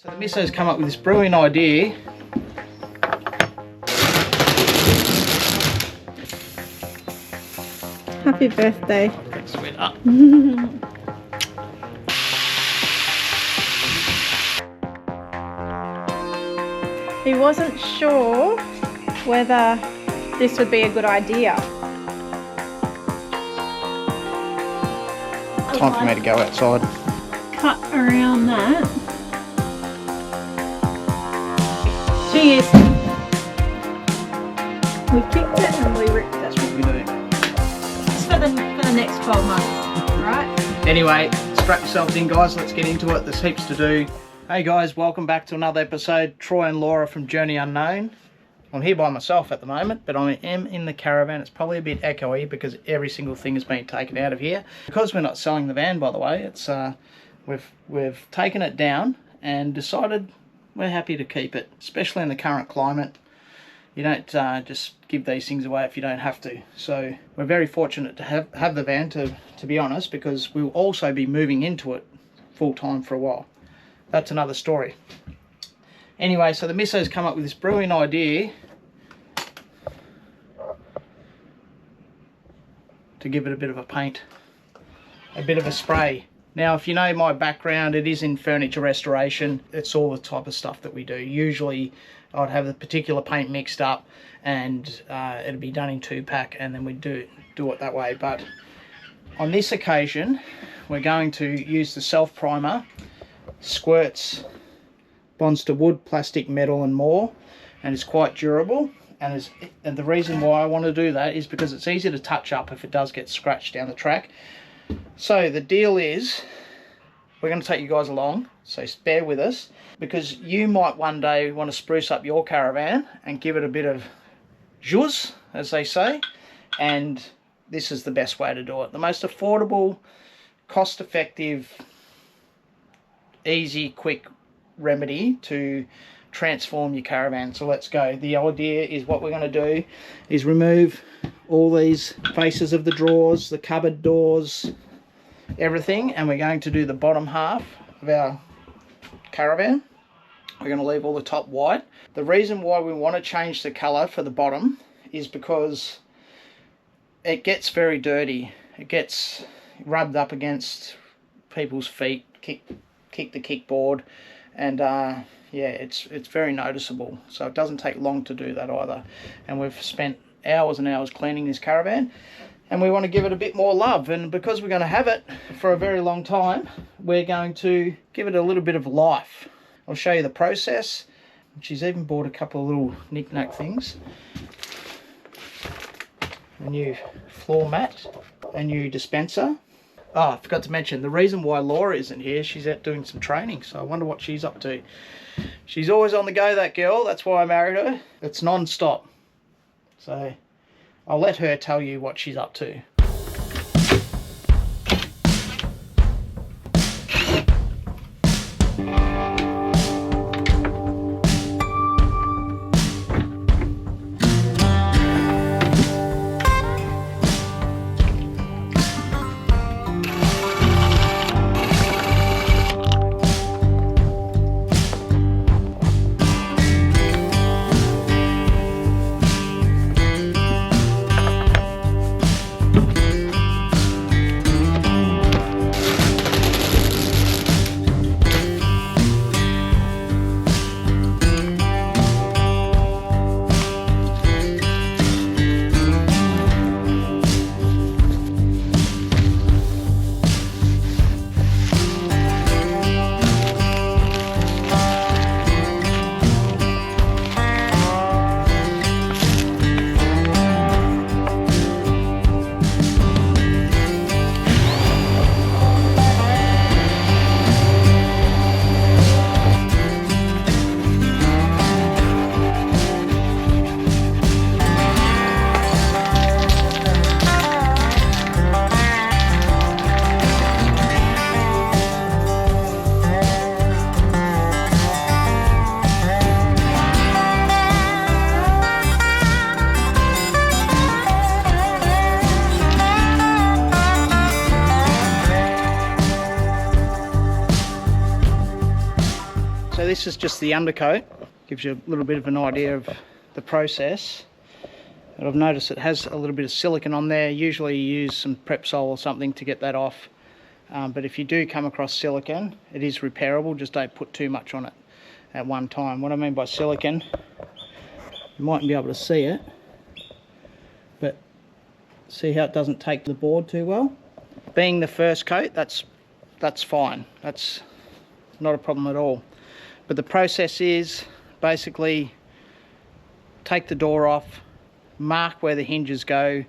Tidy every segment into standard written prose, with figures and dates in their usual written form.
So the misso's come up with this brilliant idea. Happy birthday. Thanks, sweetheart. He wasn't sure whether this would be a good idea. Time for me to go outside. Cut around that. Cheers. We kicked it and we ripped it. That's what we do. It's for the next 12 months, right? Anyway, strap yourselves in, guys. Let's get into it. There's heaps to do. Hey guys, welcome back to another episode. Troy and Laura from Journey Unknown. I'm here by myself at the moment, but I am in the caravan. It's probably a bit echoey because every single thing has been taken out of here. Because we're not selling the van, by the way, it's we've taken it down and decided we're happy to keep it, especially in the current climate. You don't just give these things away if you don't have to. So we're very fortunate to have the van, to be honest, because we'll also be moving into it full time for a while. That's another story. Anyway, so the misso's come up with this brilliant idea to give it a bit of a paint, a bit of a spray. Now, if you know my background, it is in furniture restoration. It's all the type of stuff that we do. Usually I'd have the particular paint mixed up and it'd be done in 2-pack, and then we'd do it that way. But on this occasion, we're going to use the self primer. Squirts, bonds to wood, plastic, metal and more, and it's quite durable. And the reason why I want to do that is because it's easy to touch up if it does get scratched down the track. So the deal is, we're going to take you guys along, so bear with us, because you might one day want to spruce up your caravan and give it a bit of zhuzh, as they say, and this is the best way to do it. The most affordable, cost-effective, easy, quick remedy to transform your caravan. So let's go. The idea is, what we're going to do is remove all these faces of the drawers, the cupboard doors, everything, and we're going to do the bottom half of our caravan. We're going to leave all the top white. The reason why we want to change the colour for the bottom is because it gets very dirty. It gets rubbed up against people's feet, kick the kickboard, and yeah, it's very noticeable. So it doesn't take long to do that either. And we've spent hours and hours cleaning this caravan, and we want to give it a bit more love. And because we're going to have it for a very long time, we're going to give it a little bit of life. I'll show you the process. She's even bought a couple of little knick-knack things. A new floor mat, a new dispenser. Oh, I forgot to mention, the reason why Laura isn't here, she's out doing some training, so I wonder what she's up to. She's always on the go, that girl. That's why I married her. It's non-stop. So I'll let her tell you what she's up to. this is just the undercoat. Gives you a little bit of an idea of the process. But I've noticed it has a little bit of silicone on there. Usually you use some Prepsol or something to get that off. But if you do come across silicone, it is repairable. Just don't put too much on it at one time. What I mean by silicone, you mightn't be able to see it, but see how it doesn't take the board too well? Being the first coat, that's fine. That's not a problem at all. But the process is basically take the door off, mark where the hinges go.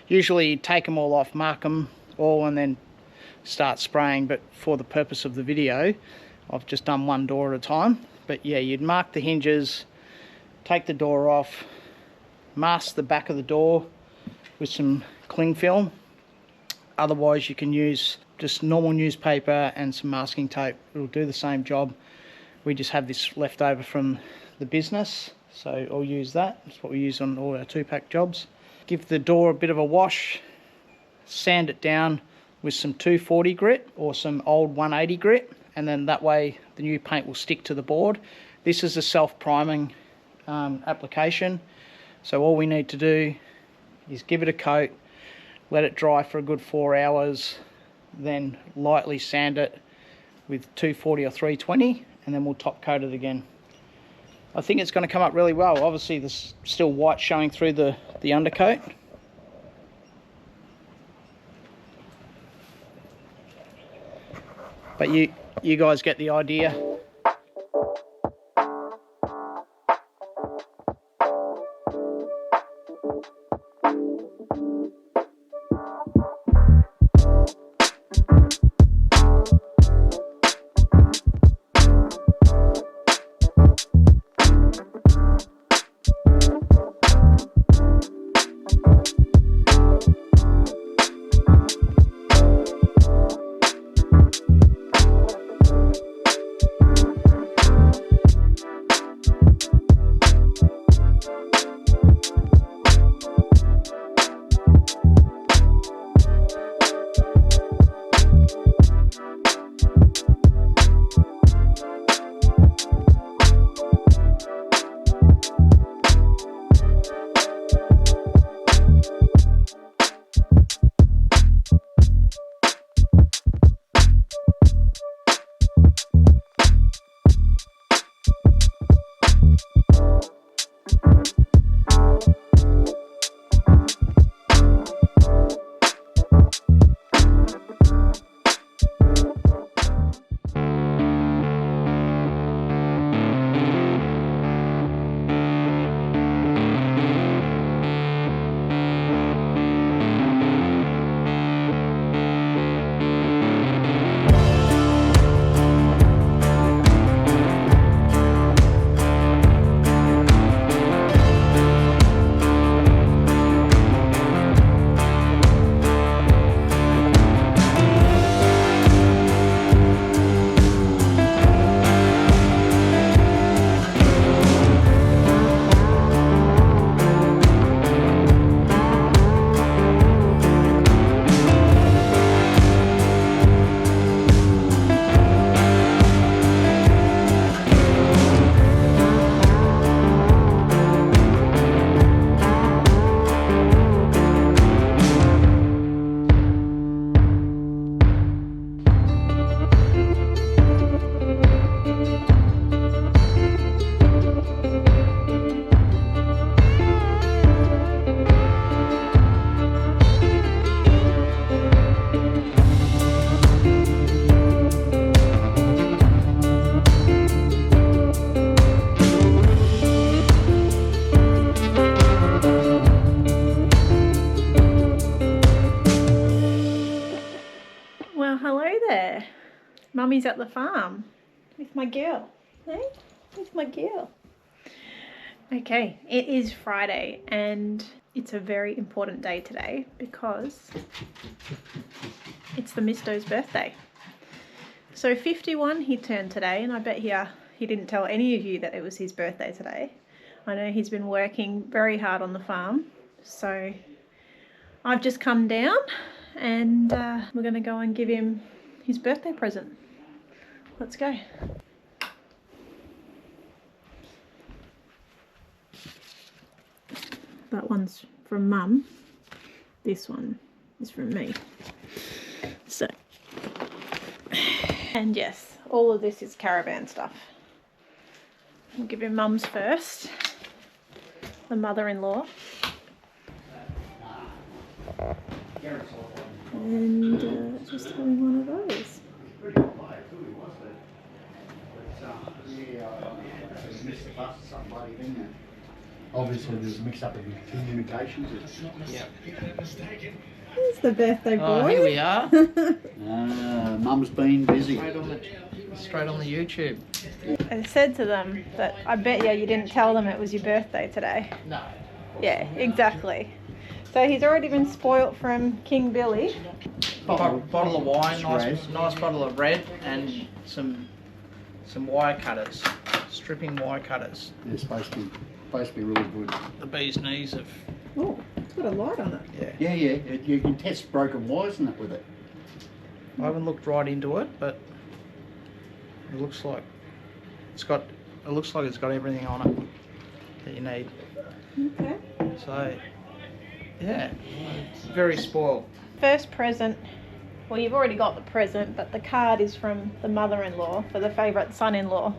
Usually you take them all off, mark them all, and then start spraying. But for the purpose of the video, I've just done one door at a time. But yeah, you'd mark the hinges, take the door off, mask the back of the door with some cling film. Otherwise you can use just normal newspaper and some masking tape. It'll do the same job. We just have this left over from the business, so I'll use that. That's what we use on all our 2-pack jobs. Give the door a bit of a wash, sand it down with some 240 grit or some old 180 grit, and then that way the new paint will stick to the board. This is a self-priming application, so all we need to do is give it a coat, let it dry for a good 4 hours, then lightly sand it with 240 or 320, and then we'll top coat it again. I think it's going to come up really well. Obviously there's still white showing through the undercoat. But you guys get the idea. Mummy's at the farm with my girl. Hey, with my girl. Okay, it is Friday and it's a very important day today because it's the Misto's birthday. So 51 he turned today, and I bet he didn't tell any of you that it was his birthday today. I know he's been working very hard on the farm, so I've just come down and we're going to go and give him his birthday present. Let's go. That one's from Mum. This one is from me. So, and yes, all of this is Caravan stuff. I'll give you Mum's first. The mother-in-law. And just having one of those. Obviously, there's a mix-up in communications. Yeah. There's the birthday boy. Oh, here we are. Mum's been busy. Straight on the YouTube. I said to them that I bet you didn't tell them it was your birthday today. No. Yeah, exactly. So he's already been spoilt from King Billy. Bottle of wine, nice bottle of red, and some wire cutters, stripping wire cutters. They're supposed to be really good. The bee's knees of. Oh, it's got a light on it. Yeah. Yeah. You can test broken wires and that with it. I haven't looked right into it, but it looks like it's got everything on it that you need. Okay. So, yeah, very spoiled. First present. Well, you've already got the present, but the card is from the mother-in-law for the favourite son-in-law.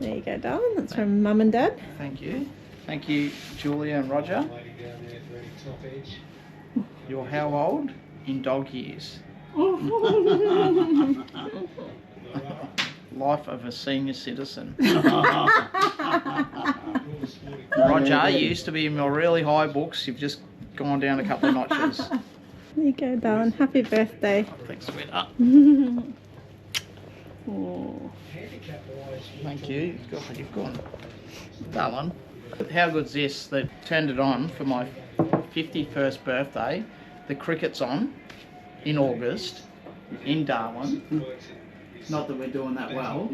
There you go, darling. That's from Mum and Dad. Thank you. Thank you, Julia and Roger. You're how old? In dog years. Life of a senior citizen. Roger, you used to be in your really high books. You've just gone down a couple of notches. There you go, darling. Happy birthday. Thanks, sweetheart. Oh. Thank you. You've gone. Darling. How good's this? They turned it on for my 51st birthday. The cricket's on in August in Darwin. Not that we're doing that well,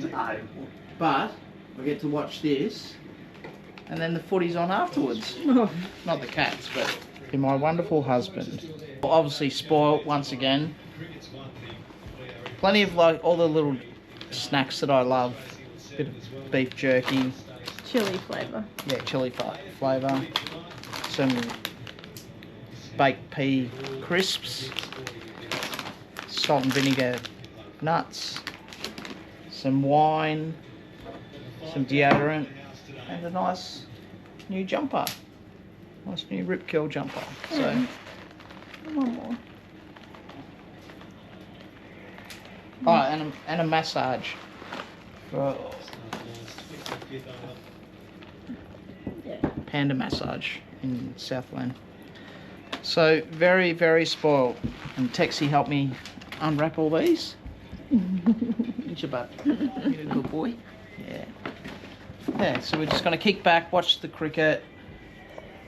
but I get to watch this, and then the footy's on afterwards. Oh. Not the cats, but my wonderful husband. Obviously spoilt once again. Plenty of like all the little snacks that I love. Bit of beef jerky. Chili flavour. Yeah, chili flavour. Some baked pea crisps. Salt and vinegar nuts. Some wine. Some deodorant. And a nice new jumper. Nice new Rip Curl jumper. So, One more. oh, and a massage. For Yeah. Panda massage in Southland. So very, very spoiled. And Texie helped me unwrap all these. Pinch your butt. You're a good boy. Yeah. Yeah, so we're just going to kick back, watch the cricket,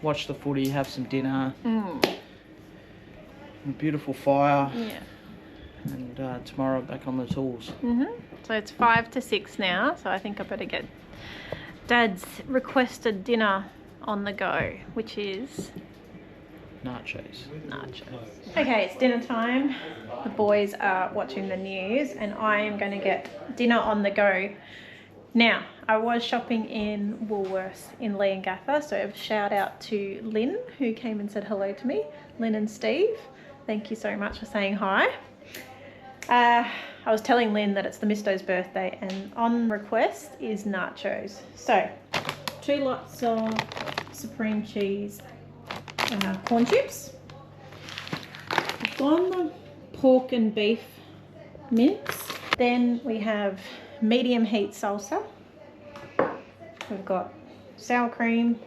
watch the footy, have some dinner. A beautiful fire. Yeah. And tomorrow back on the tools. So it's 5 to 6 now, so I think I better get Dad's requested dinner on the go, which is Nachos. Okay, it's dinner time. The boys are watching the news and I am going to get dinner on the go. Now, I was shopping in Woolworths in Leongatha, so a shout out to Lynn who came and said hello to me. Lynn and Steve, thank you so much for saying hi. I was telling Lynn that it's the Misto's birthday and on request is nachos. So, 2 lots of supreme cheese corn chips. I've gone the pork and beef mince. Then we have medium heat salsa. We've got sour cream,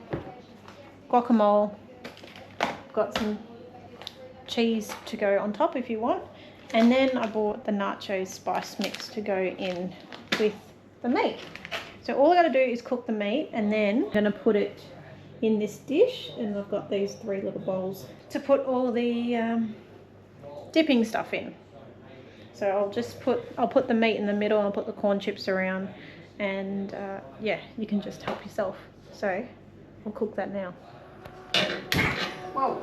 guacamole, got some cheese to go on top if you want. And then I bought the nachos spice mix to go in with the meat. So all I got to do is cook the meat and then I'm going to put it in this dish, and I've got these 3 little bowls to put all the dipping stuff in. So I'll put the meat in the middle and I'll put the corn chips around, and yeah, you can just help yourself. So I'll cook that now. Whoa.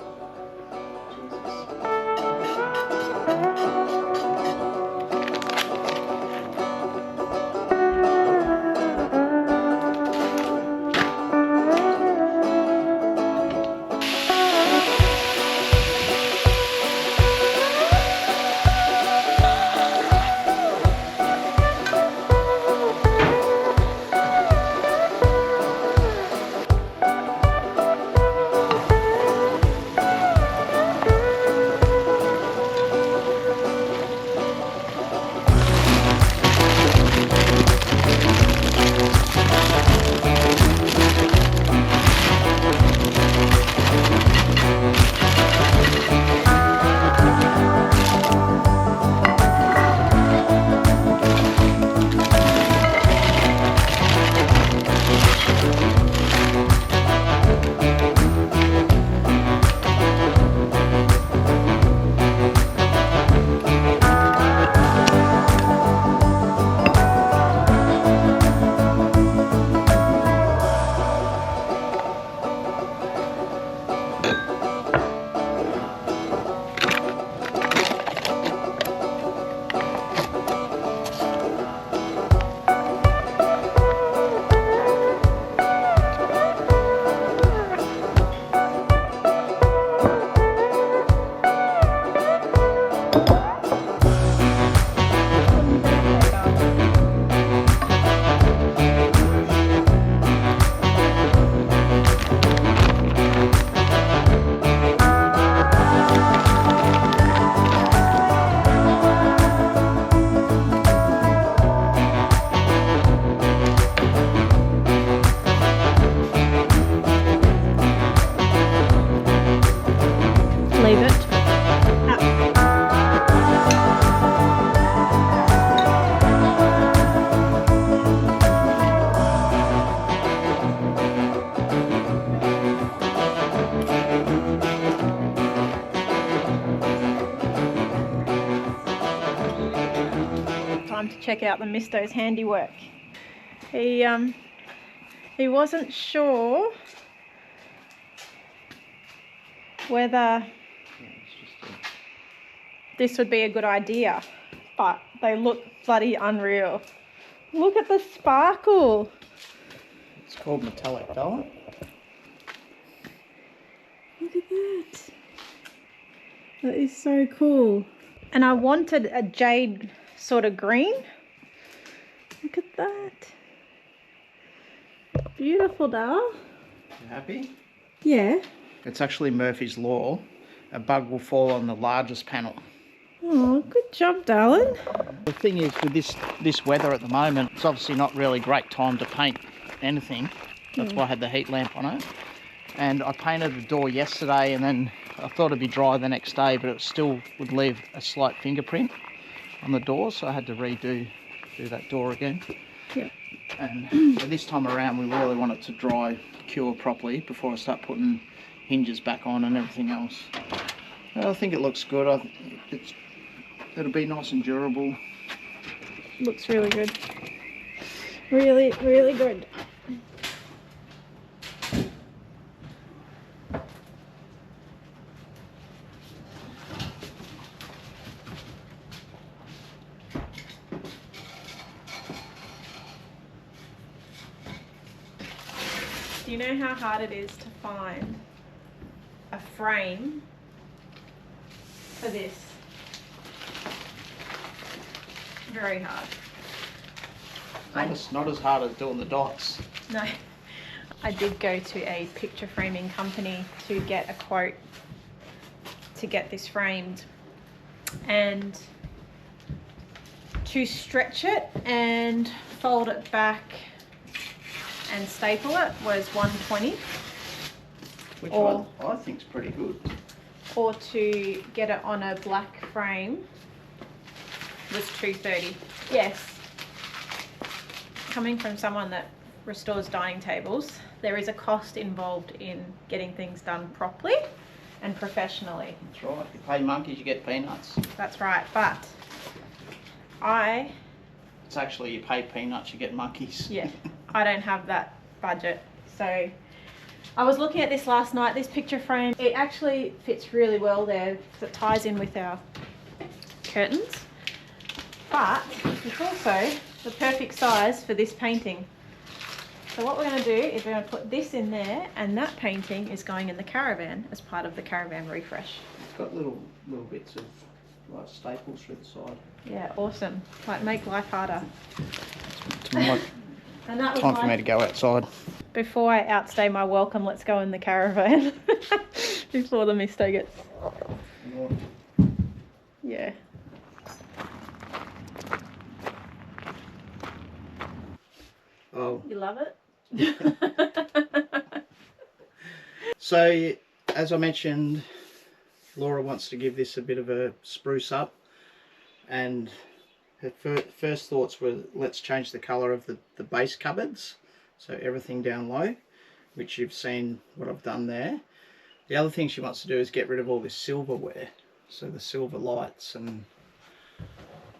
check out the Misto's handiwork. He wasn't sure whether this would be a good idea, but they look bloody unreal. Look at the sparkle. It's called metallic, darling. Look at that. That is so cool. And I wanted a jade sort of green. Look at that. Beautiful, doll. You happy? Yeah. It's actually Murphy's Law. A bug will fall on the largest panel. Oh, good job, darling. The thing is, with this weather at the moment, it's obviously not really a great time to paint anything. That's why I had the heat lamp on it. And I painted the door yesterday, and then I thought it'd be dry the next day, but it still would leave a slight fingerprint on the door, so I had to do that door again. Yeah. And this time around, we really want it to dry, cure properly before I start putting hinges back on and everything else. I think it looks good. It'll be nice and durable. Looks really good. Really, really good. Do you know how hard it is to find a frame for this? Very hard. Not as hard as doing the dots. No. I did go to a picture framing company to get a quote to get this framed, and to stretch it and fold it back and staple it was $120. Which Or- I think's pretty good. Or to get it on a black frame was $230. Yes. Coming from someone that restores dining tables, there is a cost involved in getting things done properly and professionally. That's right. You pay monkeys, you get peanuts. That's right, but It's actually, you pay peanuts, you get monkeys. yeah, I don't have that budget. So I was looking at this last night, this picture frame. It actually fits really well there because it ties in with our curtains. But it's also the perfect size for this painting. So what we're going to do is we're going to put this in there, and that painting is going in the Caravan as part of the Caravan refresh. It's got little bits of like staples through the side. Yeah, awesome. Like, make life harder. It's my And that was time for me to go outside. Before I outstay my welcome, let's go in the Caravan before the Misto gets... Yeah. Oh. You love it? So, as I mentioned, Laura wants to give this a bit of a spruce up, and her first thoughts were, let's change the colour of the base cupboards, so everything down low, which you've seen what I've done there. The other thing she wants to do is get rid of all this silverware, so the silver lights and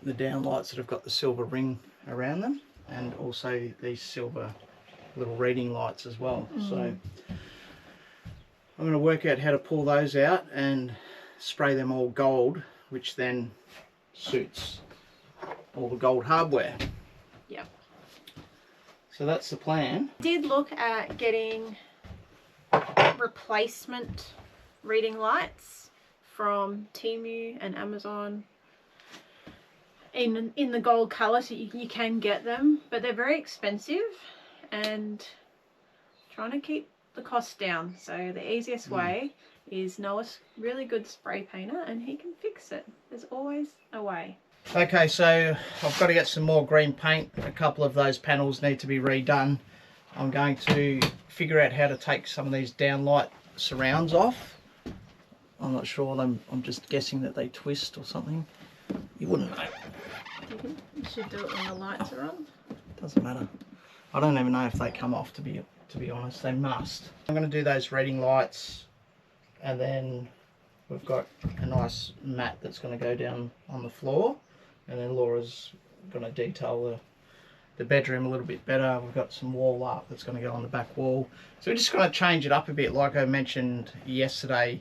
the down lights that have got the silver ring around them, and also these silver little reading lights as well. So I'm going to work out how to pull those out and spray them all gold, which then suits all the gold hardware. Yep. So that's the plan. Did look at getting replacement reading lights from Temu and Amazon in the gold colour, so you can get them, but they're very expensive, and trying to keep the cost down. So the easiest way is Noah's really good spray painter, and he can fix it. There's always a way. Okay, so I've got to get some more green paint. A couple of those panels need to be redone. I'm going to figure out how to take some of these downlight surrounds off. I'm not sure, I'm just guessing that they twist or something. You wouldn't know. You should do it when the lights are on. Doesn't matter. I don't even know if they come off, to be honest. They must. I'm going to do those reading lights, and then we've got a nice mat that's going to go down on the floor, and then Laura's going to detail the bedroom a little bit better. We've got some wall art that's going to go on the back wall. So we're just going to change it up a bit. Like I mentioned yesterday,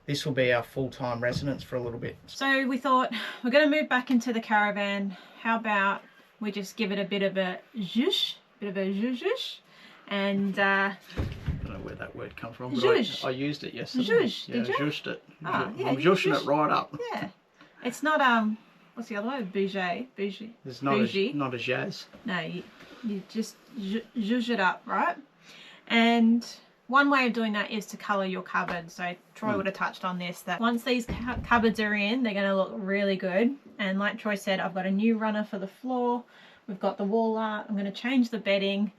this will be our full-time residence for a little bit. So we thought we're going to move back into the caravan. How about we just give it a bit of a zhuzh, and I don't know where that word comes from, but I used it yesterday. Zhuzh, yeah, did you? Zhuzhed it. Oh, yeah, I'm zhushing it right up. Yeah. It's not, what's the other word? Bougie. It's not a jazz. No, you just zhuzh it up, right? And one way of doing that is to colour your cupboard. So Troy would have touched on this, that once these cupboards are in, they're going to look really good. And like Troy said, I've got a new runner for the floor. We've got the wall art. I'm going to change the bedding.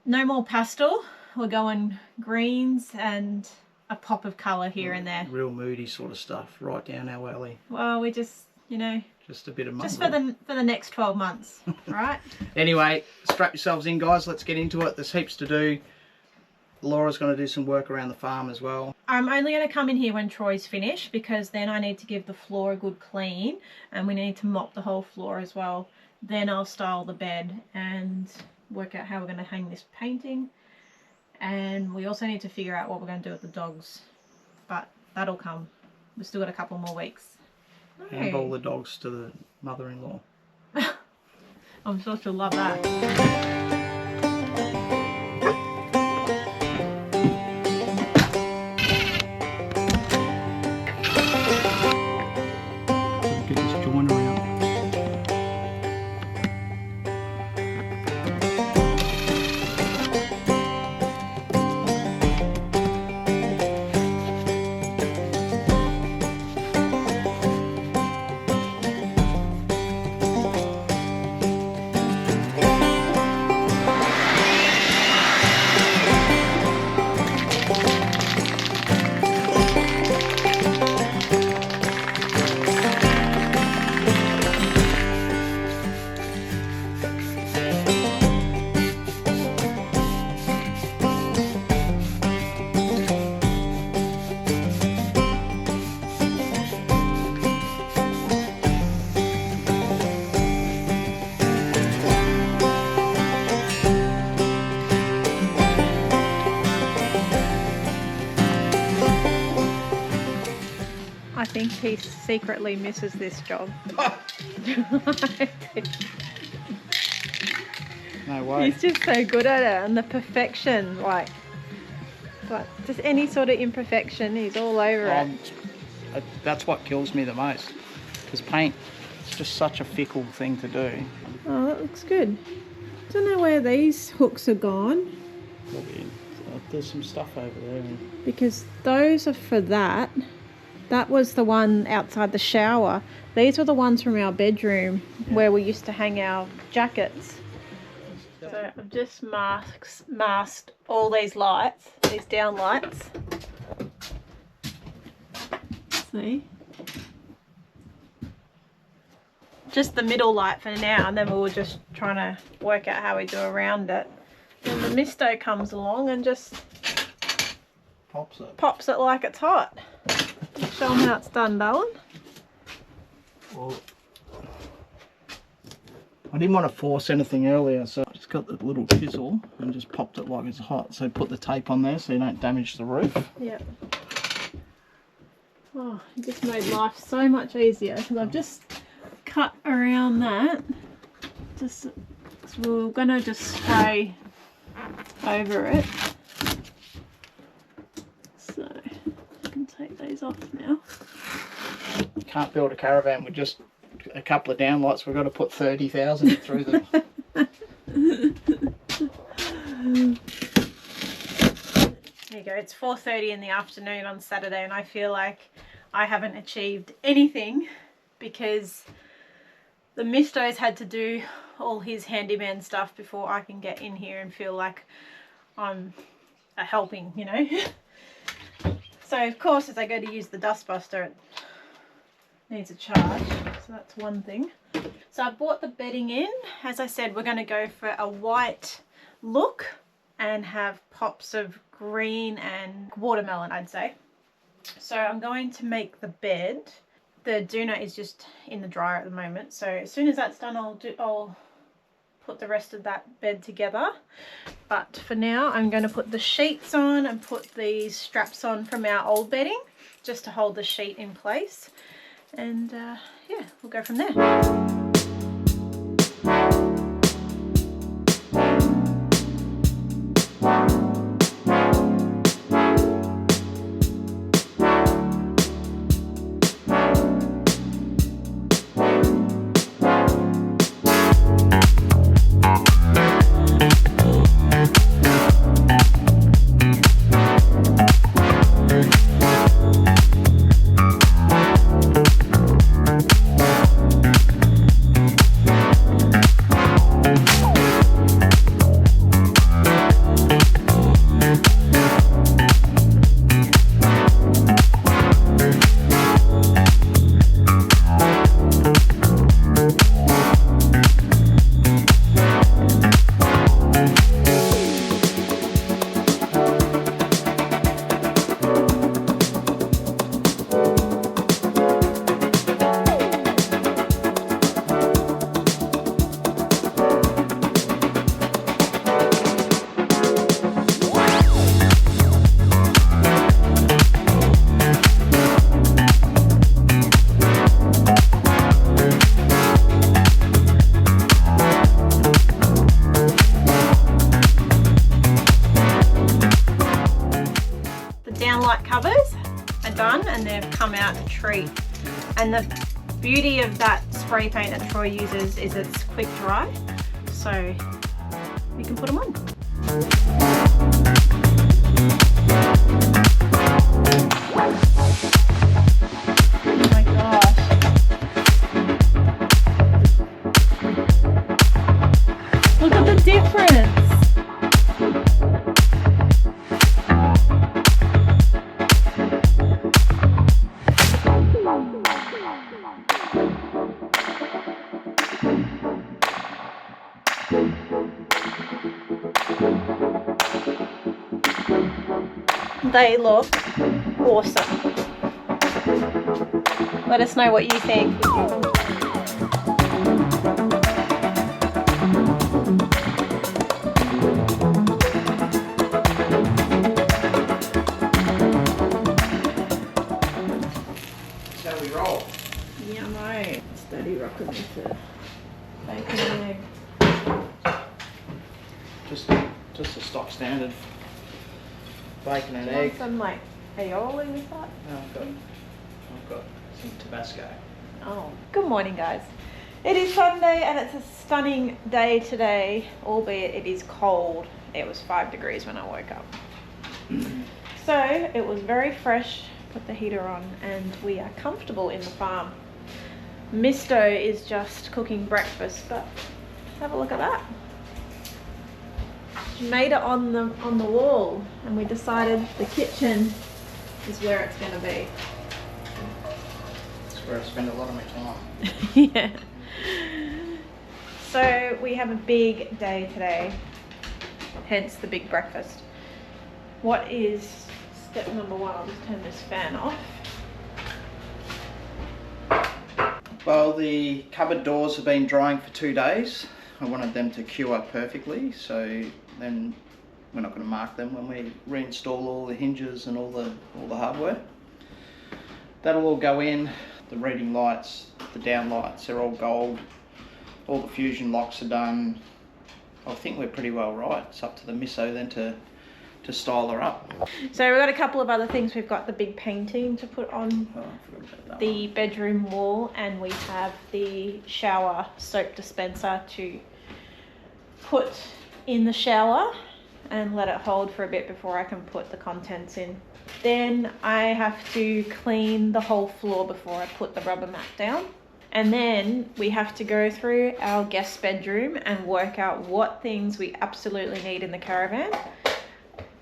No more pastel. We're going greens and a pop of colour here and there. Real moody sort of stuff, right down our alley. Well, we just, you know, just a bit of just for the next 12 months, right? Anyway, strap yourselves in, guys. Let's get into it. There's heaps to do. Laura's going to do some work around the farm as well. I'm only going to come in here when Troy's finished, because then I need to give the floor a good clean, and we need to mop the whole floor as well. Then I'll style the bed and work out how we're going to hang this painting. And we also need to figure out what we're going to do with the dogs, but that'll come. We've still got a couple more weeks. Handball the dogs to the mother-in-law. I'm sure she'll love that. Get this joint around. I think he secretly misses this job. No way. He's just so good at it, and the perfection, like just any sort of imperfection, he's all over it. That's what kills me the most, because paint, it's just such a fickle thing to do. Oh, that looks good. Don't know where these hooks are gone, There's some stuff over there. because those are for that. That was the one outside the shower. These were the ones from our bedroom where we used to hang our jackets. So I've just masked all these lights, these down lights. See? Just the middle light for now, and then we were just trying to work out how we do around it. Then the misto comes along and just pops it like it's hot. Show them how it's done, darling. Well, I didn't want to force anything earlier, so I just got the little chisel and just popped it like it's hot. So put the tape on there so you don't damage the roof. Yep. Oh, it just made life so much easier, because I've just cut around that. Just, so we're gonna just spray over it. So I can take these off now. Can't build a caravan with just a couple of downlights. We've got to put 30,000 through them. There you go. It's 4:30 in the afternoon on Saturday, and I feel like I haven't achieved anything, because the Misto's had to do all his handyman stuff before I can get in here and feel like I'm helping, you know. So of course, as I go to use the dustbuster, it needs a charge, so that's one thing. So I bought the bedding in. As I said, we're going to go for a white look and have pops of green and watermelon, I'd say. So I'm going to make the bed. The doona is just in the dryer at the moment, so as soon as that's done I'll put the rest of that bed together. But for now I'm going to put the sheets on and put these straps on from our old bedding just to hold the sheet in place, and yeah, we'll go from there. Covers are done and they've come out a treat. And the beauty of that spray paint that Troy uses is it's quick dry, so we can put them on. Oh my gosh. Look at the difference. They look awesome. Let us know what you think. That's how we roll. Yeah, mate. Steady rocking with the bacon and egg. Just a stock standard bacon and Do you egg. want some like aioli with that? No, I've got some Tabasco. Oh, good morning, guys. It is Sunday and it's a stunning day today, albeit it is cold. It was 5 degrees when I woke up. So it was very fresh, put the heater on, and we are comfortable in the farm. Misto is just cooking breakfast, but have a look at that. She made it on the wall, and we decided the kitchen is where it's going to be. That's where I spend a lot of my time. Yeah. So we have a big day today, hence the big breakfast. What is step number one? I'll just turn this fan off. Well, the cupboard doors have been drying for 2 days. I wanted them to cure perfectly, so then we're not going to mark them when we reinstall all the hinges and all the hardware. That'll all go in. The reading lights, the down lights, they're all gold. All the fusion locks are done. I think we're pretty well right. It's up to the misso then to style her up. So we've got a couple of other things. We've got the big painting to put on Oh, I forgot about that the bedroom wall, and we have the shower soap dispenser to put in the shower and let it hold for a bit before I can put the contents in. Then I have to clean the whole floor before I put the rubber mat down. And then we have to go through our guest bedroom and work out what things we absolutely need in the caravan,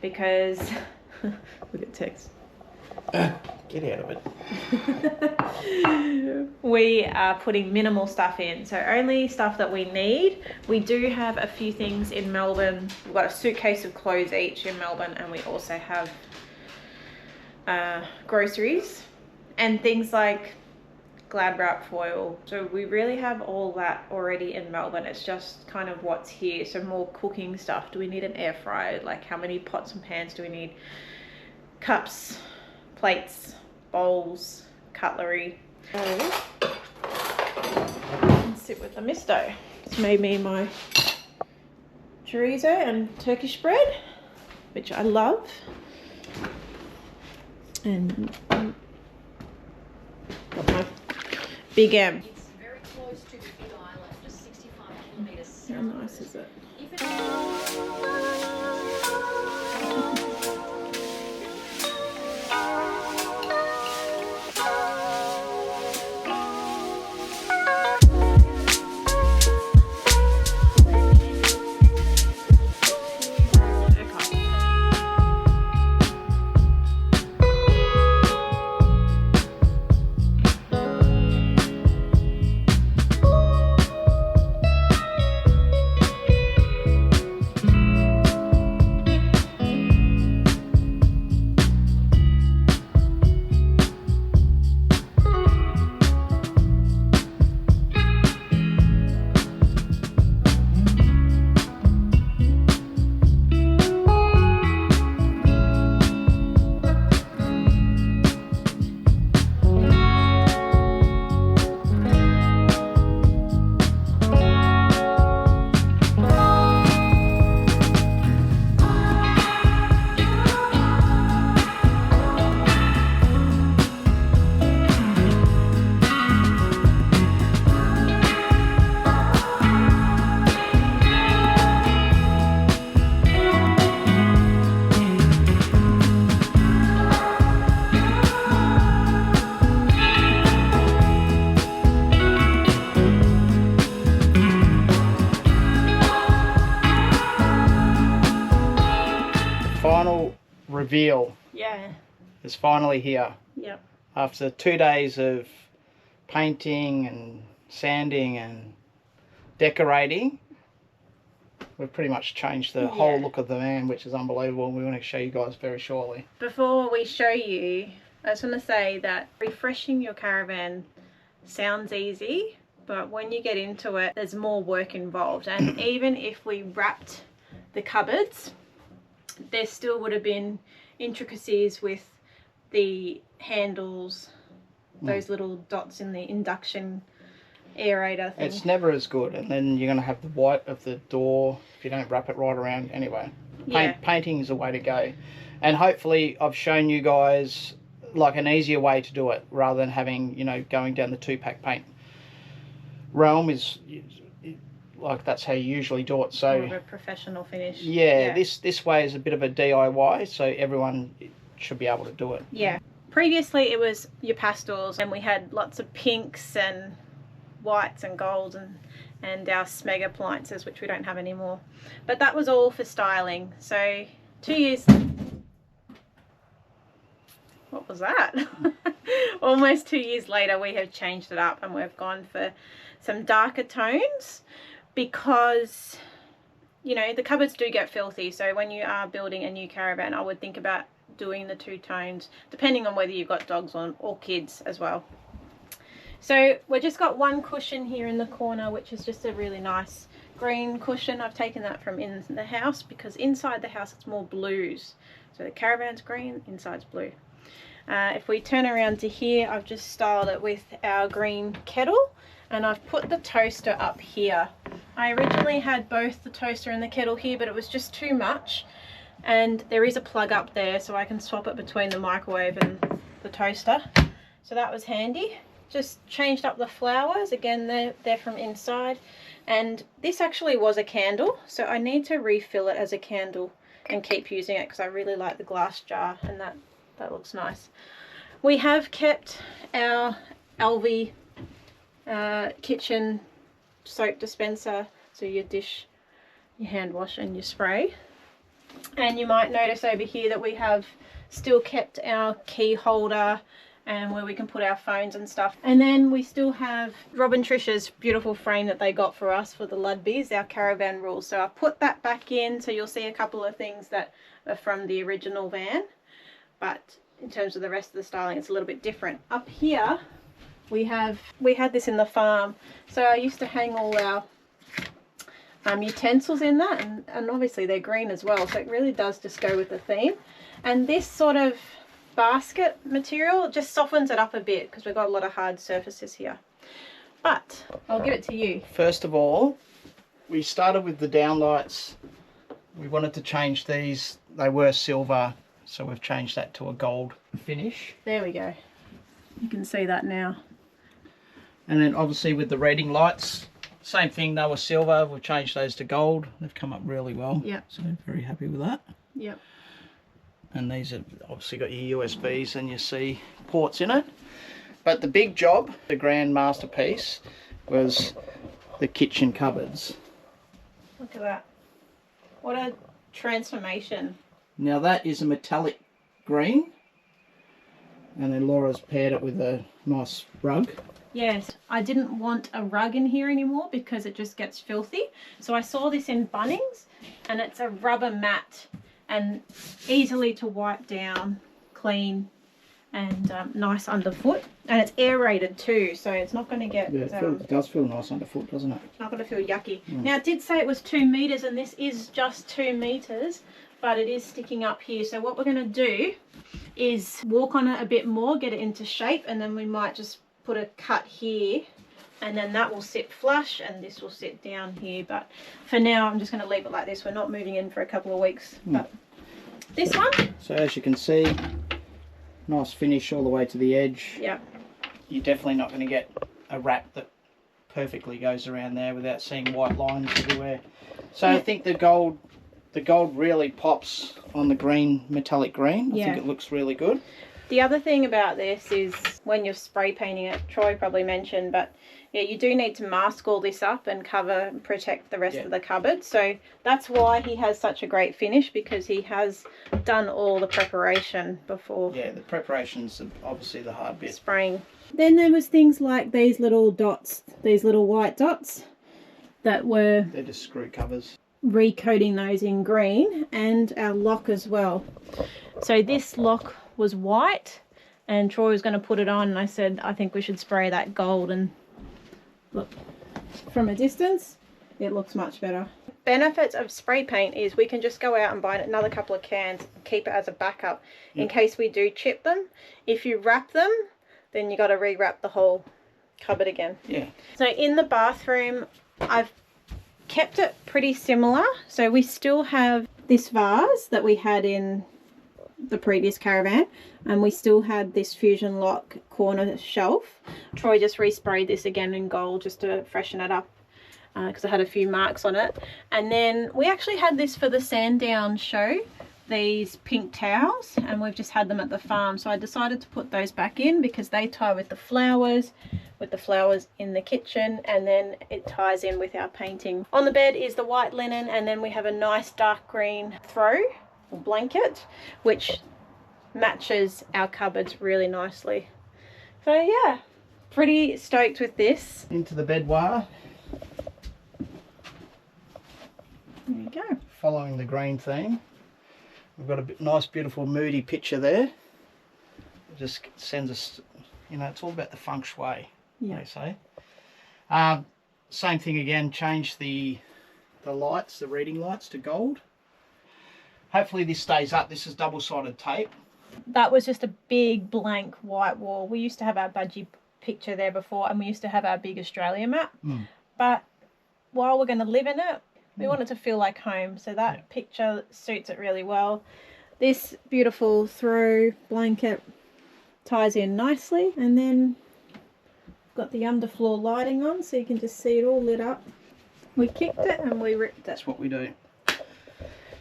because look at Tex. Get out of it. We are putting minimal stuff in, so only stuff that we need. We do have a few things in Melbourne. We've got a suitcase of clothes each in Melbourne, and we also have groceries and things like glad wrap foil. So we really have all that already in Melbourne. It's just kind of what's here. So more cooking stuff. Do we need an air fryer? Like how many pots and pans do we need? Cups, plates, bowls, cutlery. And sit with the misto. It's made me my chorizo and Turkish bread, which I love. And got my Big M. It's very close to the Big Island, just 65 kilometres. How nice is it? Final reveal Yeah. is finally here. Yep. After 2 days of painting and sanding and decorating, we've pretty much changed the whole look of the van, which is unbelievable, and we want to show you guys very shortly. Before we show you, I just want to say that refreshing your caravan sounds easy, but when you get into it, there's more work involved. And even if we wrapped the cupboards, there still would have been intricacies with the handles, those little dots in the induction aerator thing. It's never as good, and then you're going to have the white of the door if you don't wrap it right around. Anyway, painting is the way to go, and hopefully I've shown you guys like an easier way to do it rather than having, you know, going down the 2-pack paint realm. Is like that's how you usually do it. So more of a professional finish. yeah, this way is a bit of a DIY, so everyone should be able to do it. Yeah. Previously it was your pastels, and we had lots of pinks and whites and golds and our Smeg appliances, which we don't have anymore. But that was all for styling. So 2 years... What was that? Almost 2 years later, we have changed it up and we've gone for some darker tones because, you know, the cupboards do get filthy. So when you are building a new caravan, I would think about doing the 2 tones, depending on whether you've got dogs or kids as well. So we've just got one cushion here in the corner, which is just a really nice green cushion. I've taken that from in the house because inside the house it's more blues. So the caravan's green, inside's blue. If we turn around to here, I've just styled it with our green kettle, and I've put the toaster up here. I originally had both the toaster and the kettle here, but it was just too much, and there is a plug up there so I can swap it between the microwave and the toaster, so that was handy. Just changed up the flowers again, they're from inside, and this actually was a candle, so I need to refill it as a candle and keep using it because I really like the glass jar, and that looks nice. We have kept our LV kitchen soap dispenser, so your dish, your hand wash and your spray. And you might notice over here that we have still kept our key holder and where we can put our phones and stuff. And then we still have Rob and Trisha's beautiful frame that they got for us for the Ludbys, our caravan rules. So I put that back in, so you'll see a couple of things that are from the original van. But in terms of the rest of the styling, it's a little bit different. Up here, we had this in the farm. So I used to hang all our utensils in that, and obviously they're green as well, so it really does just go with the theme. And this sort of basket material just softens it up a bit because we've got a lot of hard surfaces here. But I'll give it to you. First of all, we started with the downlights. We wanted to change these. They were silver, so we've changed that to a gold finish. There we go. You can see that now. And then obviously with the reading lights, same thing, they were silver. We've changed those to gold. They've come up really well. Yep. So very happy with that. Yep. And these have obviously got your USBs and your C ports in it. But the big job, the grand masterpiece, was the kitchen cupboards. Look at that. What a transformation. Now that is a metallic green. And then Laura's paired it with a nice rug. Yes, I didn't want a rug in here anymore because it just gets filthy. So I saw this in Bunnings, and it's a rubber mat and easily to wipe down, clean, and nice underfoot. And it's aerated too, so it's not going to get... Yeah, it does feel nice underfoot, doesn't it? It's not going to feel yucky. Now it did say it was 2 meters, and this is just 2 meters, but it is sticking up here. So what we're going to do is walk on it a bit more, get it into shape, and then we might just put a cut here, and then that will sit flush and this will sit down here. But for now I'm just going to leave it like this. We're not moving in for a couple of weeks. But this one, so as you can see, nice finish all the way to the edge. yeah, You're definitely not going to get a wrap that perfectly goes around there without seeing white lines everywhere. So I think the gold really pops on the green, metallic green. I think it looks really good. The other thing about this is when you're spray painting it, Troy probably mentioned, but yeah, you do need to mask all this up and cover and protect the rest of the cupboard. So that's why he has such a great finish, because he has done all the preparation before. Yeah, the preparation's obviously the hard bit. Spraying. Then there was things like these little dots, these little white dots that were... They're just screw covers. Recoating those in green, and our lock as well. So this lock was white and Troy was going to put it on, and I said I think we should spray that gold, and look, from a distance it looks much better. Benefits of spray paint is we can just go out and buy another couple of cans and keep it as a backup in case we do chip them. If you wrap them, then you got to re-wrap the whole cupboard again. Yeah. So in the bathroom I've kept it pretty similar. So we still have this vase that we had in the previous Caravan, and we still had this Fusion Lock corner shelf. Troy just resprayed this again in gold just to freshen it up because I had a few marks on it. And then we actually had this for the Sandown show, these pink towels, and we've just had them at the farm, so I decided to put those back in because they tie with the flowers in the kitchen, and then it ties in with our painting. On the bed is the white linen, and then we have a nice dark green throw or blanket which matches our cupboards really nicely. So yeah, pretty stoked with this. Into the bedwar. There you go. Following the green theme. We've got a nice beautiful moody picture there. It just sends us, you know, it's all about the feng shui, they say. Same thing again, change the lights, the reading lights to gold. Hopefully this stays up. This is double-sided tape. That was just a big blank white wall. We used to have our budgie picture there before, and we used to have our big Australia map. But while we're going to live in it, we want it to feel like home, so that picture suits it really well. This beautiful throw blanket ties in nicely, and then got the underfloor lighting on so you can just see it all lit up. We kicked it and we ripped it. That's what we do.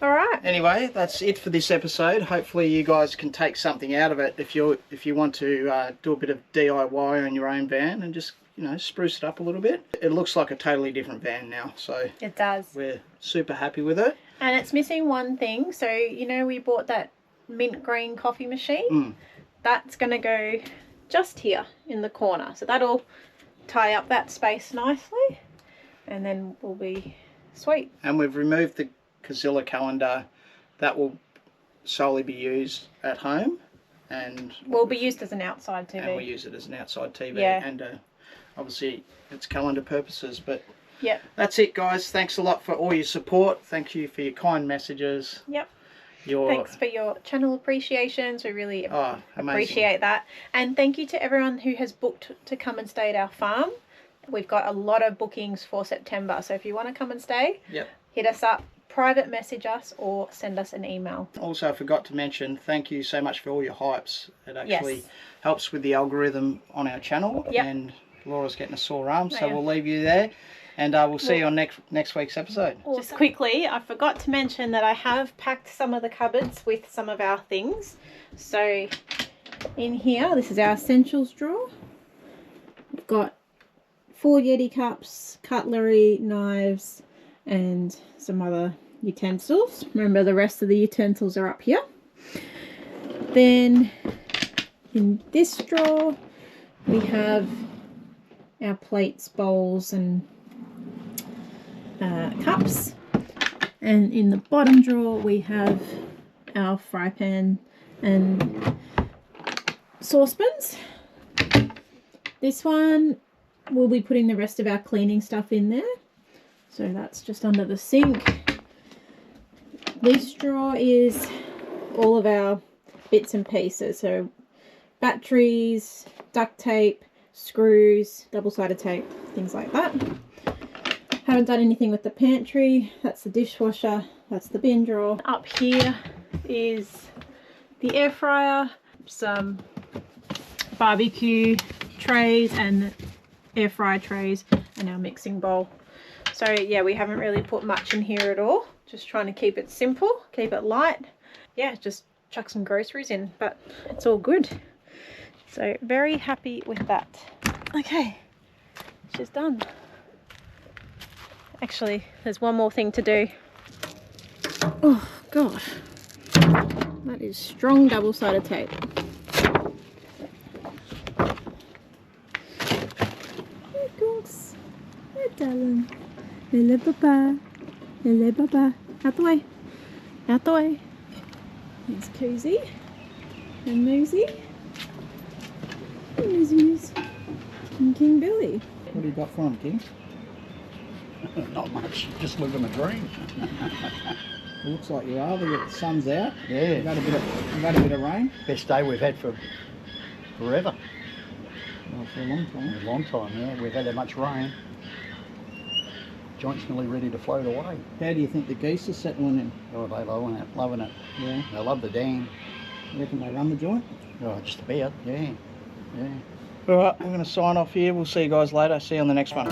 All right. Anyway, that's it for this episode. Hopefully you guys can take something out of it if you want to do a bit of DIY on your own van and just, you know, spruce it up a little bit. It looks like a totally different van now, so it does. We're super happy with it. And it's missing one thing. So, you know, we bought that mint green coffee machine. That's going to go just here in the corner. So that'll tie up that space nicely, and then we'll be sweet. And we've removed the Kazilla calendar. That will solely be used at home. and Will be used as an outside TV. and we use it as an outside TV, Yeah. and obviously it's calendar purposes. But Yep. that's it, guys. Thanks a lot for all your support. Thank you for your kind messages. Yep. Your Thanks for your channel appreciations. We really amazing. appreciate that. And thank you to everyone who has booked to come and stay at our farm. We've got a lot of bookings for September. So if you want to come and stay, Yep. hit us up, private message us, or send us an email. Also, I forgot to mention, thank you so much for all your hypes. It actually Yes. helps with the algorithm on our channel. Yep. And Laura's getting a sore arm, so Yeah. we'll leave you there. And we'll see you on next week's episode. Just quickly, I forgot to mention that I have packed some of the cupboards with some of our things. So in here, this is our essentials drawer. We've got 4 Yeti cups, cutlery, knives, and some other utensils. Remember, the rest of the utensils are up here. Then in this drawer, we have our plates, bowls, and cups. And in the bottom drawer, we have our fry pan and saucepans. This one, we'll be putting the rest of our cleaning stuff in there. So that's just under the sink. This drawer is all of our bits and pieces. So batteries, duct tape, screws, double-sided tape, things like that. Haven't done anything with the pantry. That's the dishwasher. That's the bin drawer. Up here is the air fryer, some barbecue trays and air fry trays, and our mixing bowl. So yeah, we haven't really put much in here at all. Just trying to keep it simple, keep it light. Yeah, just chuck some groceries in, but it's all good. So very happy with that. Okay, she's done. Actually, there's one more thing to do. Oh gosh, that is strong double-sided tape. Hey goose, hey darling, hello papa, hello papa. Out the way, out the way. There's Cozy and Moosey, and Moose, and King Billy. What do you got for him, King? Not much, just living a dream. It looks like you are. The sun's out. Yeah. We've had a bit of rain. Best day we've had for forever. Well, for a long time. A long time, yeah. We've had that much rain. Joint's nearly ready to float away. How do you think the geese are settling in? Oh, they're loving it, loving it. Yeah. They love the dam. You reckon they run the joint? Oh, just about, yeah. Yeah. All right, we're going to sign off here. We'll see you guys later. See you on the next one.